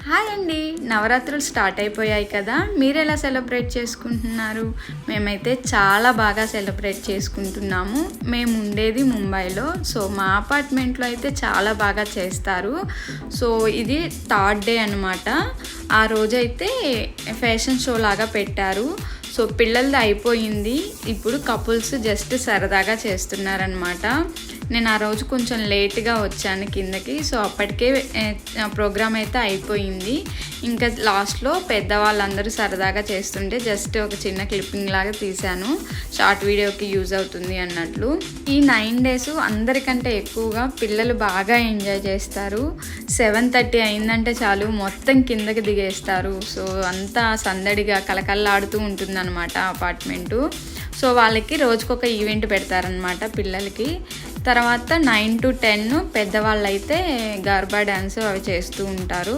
Hi అండి. నవరాత్రులు start అయిపోయాయి కదా, మీరు ఎలా సెలబ్రేట్ చేసుకుంటున్నారు? మేమైతే చాలా బాగా సెలబ్రేట్ చేసుకుంటున్నాము. మేము ఉండేది ముంబైలో. సో మా అపార్ట్మెంట్లో అయితే చాలా బాగా చేస్తారు. సో ఇది థర్డ్ డే అనమాట. ఆ రోజైతే ఫ్యాషన్ షో లాగా పెట్టారు. సో పిల్లలది అయిపోయింది, ఇప్పుడు కపుల్స్ జస్ట్ సరదాగా చేస్తున్నారనమాట. నేను ఆ రోజు కొంచెం లేట్గా వచ్చాను కిందకి. సో అప్పటికే ప్రోగ్రామ్ అయితే అయిపోయింది. ఇంకా లాస్ట్లో పెద్దవాళ్ళందరూ సరదాగా చేస్తుంటే జస్ట్ ఒక చిన్న క్లిప్పింగ్ లాగా తీశాను, షార్ట్ వీడియోకి యూజ్ అవుతుంది అన్నట్లు. ఈ 9 days అందరికంటే ఎక్కువగా పిల్లలు బాగా ఎంజాయ్ చేస్తారు. 7:30 అయిందంటే చాలు మొత్తం కిందకి దిగేస్తారు. సో అంతా సందడిగా కలకల్లాడుతూ ఉంటుందన్నమాట అపార్ట్మెంటు. సో వాళ్ళకి రోజుకొక ఈవెంట్ పెడతారనమాట పిల్లలకి. తర్వాత 9 to 10 పెద్దవాళ్ళు అయితే గర్బా డ్యాన్స్ అవి చేస్తూ ఉంటారు.